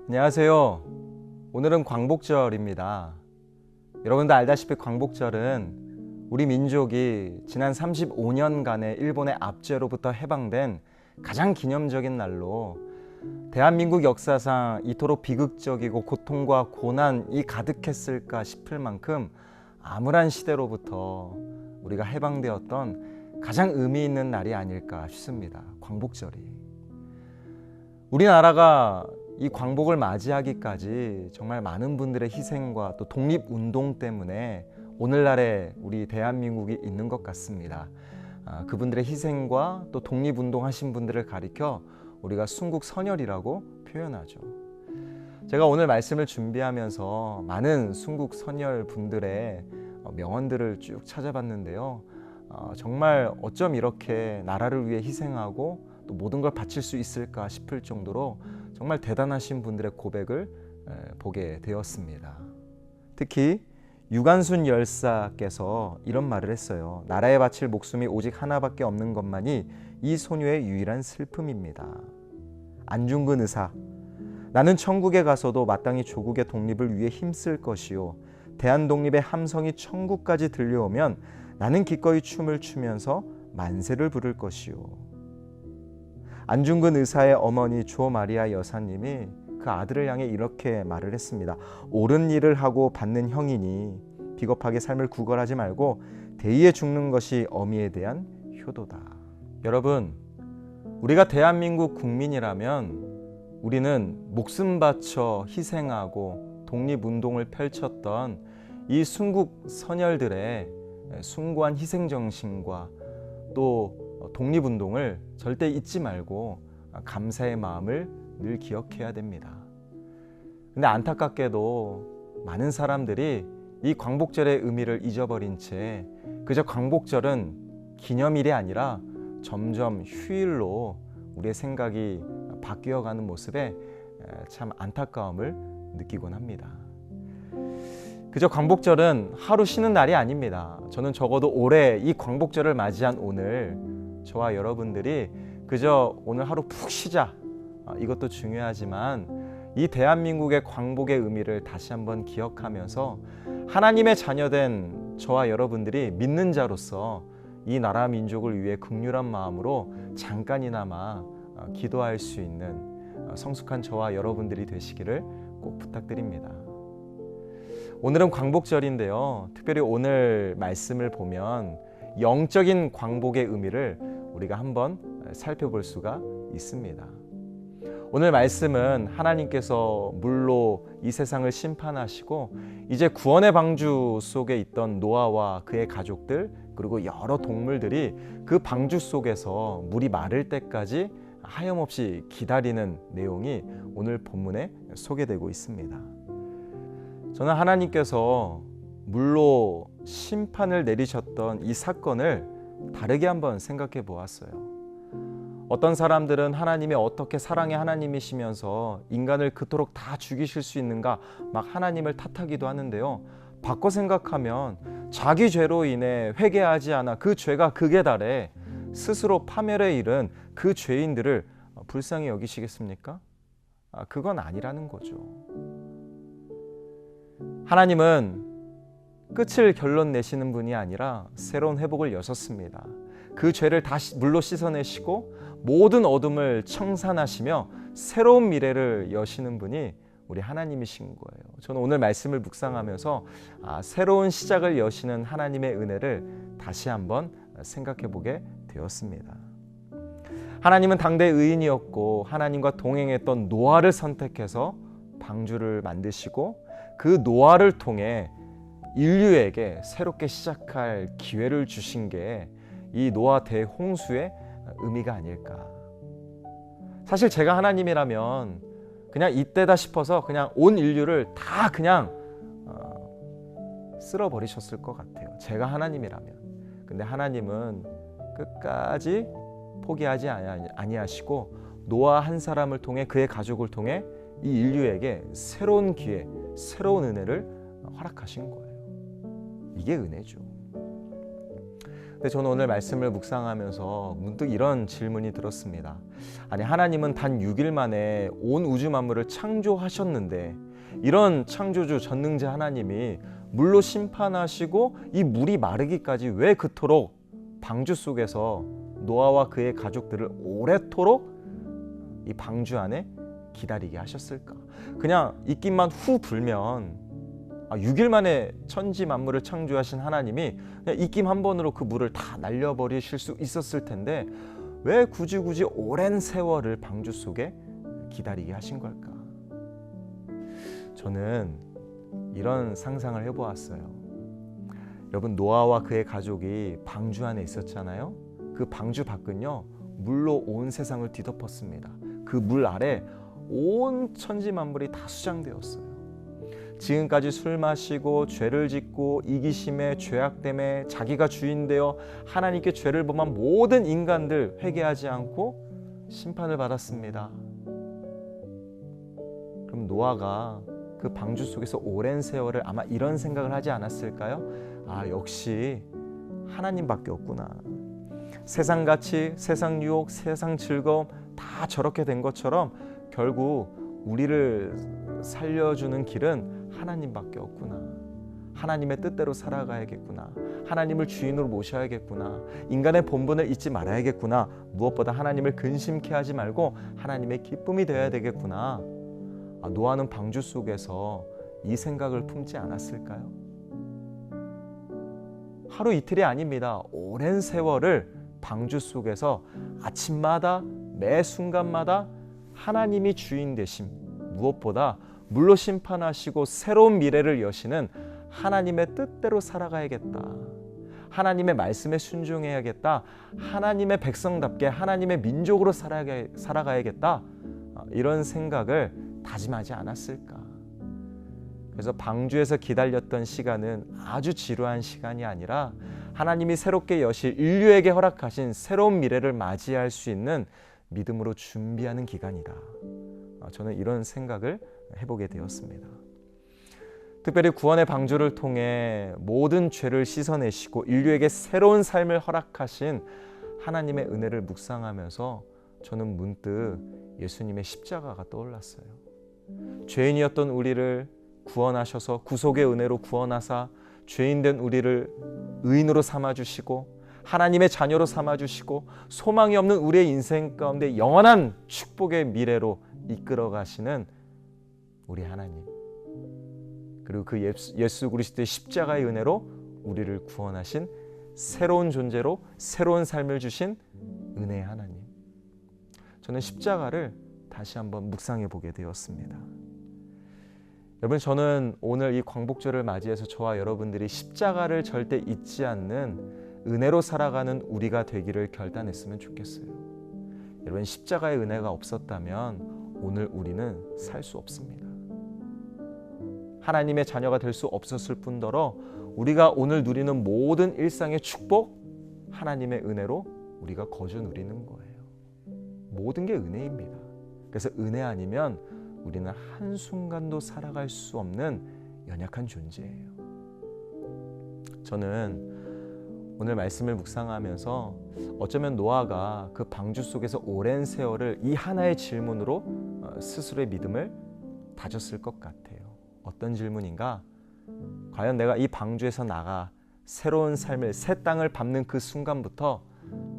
안녕하세요. 오늘은 광복절입니다. 여러분도 알다시피 광복절은 우리 민족이 지난 35년간의 일본의 압제로부터 해방된 가장 기념적인 날로 대한민국 역사상 이토록 비극적이고 고통과 고난이 가득했을까 싶을 만큼 암울한 시대로부터 우리가 해방되었던 가장 의미 있는 날이 아닐까 싶습니다. 광복절이. 우리나라가 이 광복을 맞이하기까지 정말 많은 분들의 희생과 또 독립운동 때문에 오늘날의 우리 대한민국이 있는 것 같습니다. 그분들의 희생과 또 독립운동 하신 분들을 가리켜 우리가 순국선열이라고 표현하죠. 제가 오늘 말씀을 준비하면서 많은 순국선열 분들의 명언들을 쭉 찾아봤는데요. 정말 어쩜 이렇게 나라를 위해 희생하고 또 모든 걸 바칠 수 있을까 싶을 정도로 정말 대단하신 분들의 고백을 보게 되었습니다. 특히 유관순 열사께서 이런 말을 했어요. 나라에 바칠 목숨이 오직 하나밖에 없는 것만이 이 소녀의 유일한 슬픔입니다. 안중근 의사, 나는 천국에 가서도 마땅히 조국의 독립을 위해 힘쓸 것이요 대한독립의 함성이 천국까지 들려오면 나는 기꺼이 춤을 추면서 만세를 부를 것이요. 안중근 의사의 어머니 조 마리아 여사님이 그 아들을 향해 이렇게 말을 했습니다. 옳은 일을 하고 받는 형이니 비겁하게 삶을 구걸하지 말고 대의에 죽는 것이 어미에 대한 효도다. 여러분, 우리가 대한민국 국민이라면 우리는 목숨 바쳐 희생하고 독립운동을 펼쳤던 이 순국 선열들의 숭고한 희생정신과 또 독립운동을 절대 잊지 말고 감사의 마음을 늘 기억해야 됩니다. 근데 안타깝게도 많은 사람들이 이 광복절의 의미를 잊어버린 채 그저 광복절은 기념일이 아니라 점점 휴일로 우리의 생각이 바뀌어가는 모습에 참 안타까움을 느끼곤 합니다. 그저 광복절은 하루 쉬는 날이 아닙니다. 저는 적어도 올해 이 광복절을 맞이한 오늘 저와 여러분들이 그저 오늘 하루 푹 쉬자, 이것도 중요하지만 이 대한민국의 광복의 의미를 다시 한번 기억하면서 하나님의 자녀된 저와 여러분들이 믿는 자로서 이 나라 민족을 위해 긍휼한 마음으로 잠깐이나마 기도할 수 있는 성숙한 저와 여러분들이 되시기를 꼭 부탁드립니다. 오늘은 광복절인데요. 특별히 오늘 말씀을 보면 영적인 광복의 의미를 우리가 한번 살펴볼 수가 있습니다. 오늘 말씀은 하나님께서 물로 이 세상을 심판하시고 이제 구원의 방주 속에 있던 노아와 그의 가족들 그리고 여러 동물들이 그 방주 속에서 물이 마를 때까지 하염없이 기다리는 내용이 오늘 본문에 소개되고 있습니다. 저는 하나님께서 물로 심판을 내리셨던 이 사건을 다르게 한번 생각해 보았어요. 어떤 사람들은 하나님이 어떻게 사랑의 하나님이시면서 인간을 그토록 다 죽이실 수 있는가 막 하나님을 탓하기도 하는데요. 바꿔 생각하면 자기 죄로 인해 회개하지 않아 그 죄가 극에 달해 스스로 파멸에 이른 그 죄인들을 불쌍히 여기시겠습니까? 그건 아니라는 거죠. 하나님은 끝을 결론 내시는 분이 아니라 새로운 회복을 여셨습니다. 그 죄를 다시 물로 씻어내시고 모든 어둠을 청산하시며 새로운 미래를 여시는 분이 우리 하나님이신 거예요. 저는 오늘 말씀을 묵상하면서 새로운 시작을 여시는 하나님의 은혜를 다시 한번 생각해 보게 되었습니다. 하나님은 당대 의인이었고 하나님과 동행했던 노아를 선택해서 방주를 만드시고 그 노아를 통해 인류에게 새롭게 시작할 기회를 주신 게 이 노아 대홍수의 의미가 아닐까. 사실 제가 하나님이라면 그냥 이때다 싶어서 그냥 온 인류를 다 그냥 쓸어버리셨을 것 같아요. 제가 하나님이라면. 근데 하나님은 끝까지 포기하지 아니하시고 노아 한 사람을 통해 그의 가족을 통해 이 인류에게 새로운 기회, 새로운 은혜를 허락하신 거예요. 이게 은혜죠. 근데 저는 오늘 말씀을 묵상하면서 문득 이런 질문이 들었습니다. 아니, 하나님은 단 6일 만에 온 우주 만물을 창조하셨는데 이런 창조주 전능자 하나님이 물로 심판하시고 이 물이 마르기까지 왜 그토록 방주 속에서 노아와 그의 가족들을 오래도록 이 방주 안에 기다리게 하셨을까? 그냥 입김만 후 불면 6일 만에 천지 만물을 창조하신 하나님이 그냥 입김 한 번으로 그 물을 다 날려버리실 수 있었을 텐데 왜 굳이 오랜 세월을 방주 속에 기다리게 하신 걸까? 저는 이런 상상을 해보았어요. 여러분, 노아와 그의 가족이 방주 안에 있었잖아요. 그 방주 밖은요, 물로 온 세상을 뒤덮었습니다. 그 물 아래 온 천지 만물이 다 수장되었어요. 지금까지 술 마시고 죄를 짓고 이기심에 죄악됨에 자기가 주인되어 하나님께 죄를 범한 모든 인간들 회개하지 않고 심판을 받았습니다. 그럼 노아가 그 방주 속에서 오랜 세월을 아마 이런 생각을 하지 않았을까요? 역시 하나님밖에 없구나. 세상 가치, 세상 유혹, 세상 즐거움 다 저렇게 된 것처럼 결국 우리를 살려주는 길은 하나님밖에 없구나. 하나님의 뜻대로 살아가야겠구나. 하나님을 주인으로 모셔야겠구나. 인간의 본분을 잊지 말아야겠구나. 무엇보다 하나님을 근심케 하지 말고 하나님의 기쁨이 되어야 되겠구나. 노아는 방주 속에서 이 생각을 품지 않았을까요? 하루 이틀이 아닙니다. 오랜 세월을 방주 속에서 아침마다 매 순간마다 하나님이 주인 되심, 무엇보다 물로 심판하시고 새로운 미래를 여시는 하나님의 뜻대로 살아가야겠다. 하나님의 말씀에 순종해야겠다. 하나님의 백성답게 하나님의 민족으로 살아가야겠다. 이런 생각을 다짐하지 않았을까? 그래서 방주에서 기다렸던 시간은 아주 지루한 시간이 아니라 하나님이 새롭게 여실 인류에게 허락하신 새로운 미래를 맞이할 수 있는 믿음으로 준비하는 기간이다. 저는 이런 생각을 해보게 되었습니다. 특별히 구원의 방주를 통해 모든 죄를 씻어내시고 인류에게 새로운 삶을 허락하신 하나님의 은혜를 묵상하면서 저는 문득 예수님의 십자가가 떠올랐어요. 죄인이었던 우리를 구원하셔서 구속의 은혜로 구원하사 죄인된 우리를 의인으로 삼아주시고 하나님의 자녀로 삼아주시고 소망이 없는 우리의 인생 가운데 영원한 축복의 미래로 이끌어 가시는 우리 하나님, 그리고 그 예수 그리스도의 십자가의 은혜로 우리를 구원하신 새로운 존재로 새로운 삶을 주신 은혜의 하나님. 저는 십자가를 다시 한번 묵상해 보게 되었습니다. 여러분, 저는 오늘 이 광복절을 맞이해서 저와 여러분들이 십자가를 절대 잊지 않는 은혜로 살아가는 우리가 되기를 결단했으면 좋겠어요. 여러분, 십자가의 은혜가 없었다면 오늘 우리는 살 수 없습니다. 하나님의 자녀가 될 수 없었을 뿐더러 우리가 오늘 누리는 모든 일상의 축복, 하나님의 은혜로 우리가 거저 누리는 거예요. 모든 게 은혜입니다. 그래서 은혜 아니면 우리는 한순간도 살아갈 수 없는 연약한 존재예요. 저는 오늘 말씀을 묵상하면서 어쩌면 노아가 그 방주 속에서 오랜 세월을 이 하나의 질문으로 스스로의 믿음을 다졌을 것 같아요. 어떤 질문인가? 과연 내가 이 방주에서 나가 새로운 삶을, 새 땅을 밟는 그 순간부터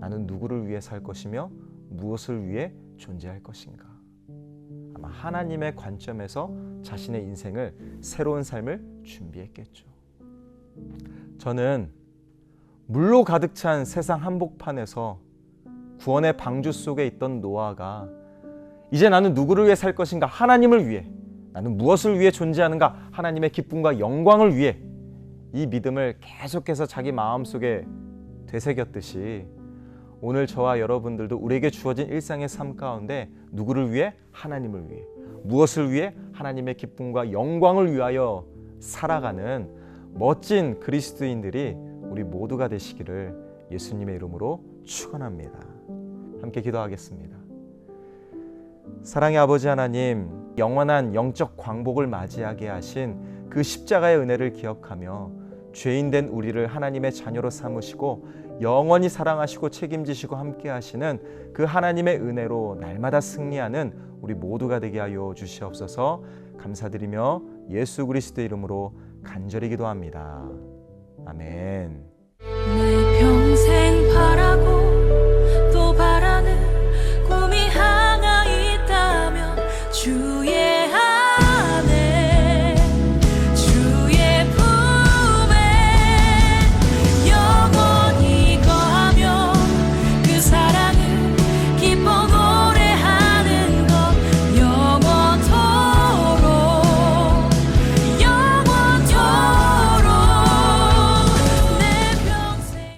나는 누구를 위해 살 것이며 무엇을 위해 존재할 것인가? 아마 하나님의 관점에서 자신의 인생을, 새로운 삶을 준비했겠죠. 저는 물로 가득 찬 세상 한복판에서 구원의 방주 속에 있던 노아가 이제 나는 누구를 위해 살 것인가? 하나님을 위해. 나는 무엇을 위해 존재하는가? 하나님의 기쁨과 영광을 위해. 이 믿음을 계속해서 자기 마음속에 되새겼듯이 오늘 저와 여러분들도 우리에게 주어진 일상의 삶 가운데 누구를 위해? 하나님을 위해. 무엇을 위해? 하나님의 기쁨과 영광을 위하여 살아가는 멋진 그리스도인들이 우리 모두가 되시기를 예수님의 이름으로 축원합니다. 함께 기도하겠습니다. 사랑의 아버지 하나님, 영원한 영적 광복을 맞이하게 하신 그 십자가의 은혜를 기억하며 죄인된 우리를 하나님의 자녀로 삼으시고 영원히 사랑하시고 책임지시고 함께 하시는 그 하나님의 은혜로 날마다 승리하는 우리 모두가 되게 하여 주시옵소서. 감사드리며 예수 그리스도의 이름으로 간절히 기도합니다. 아멘.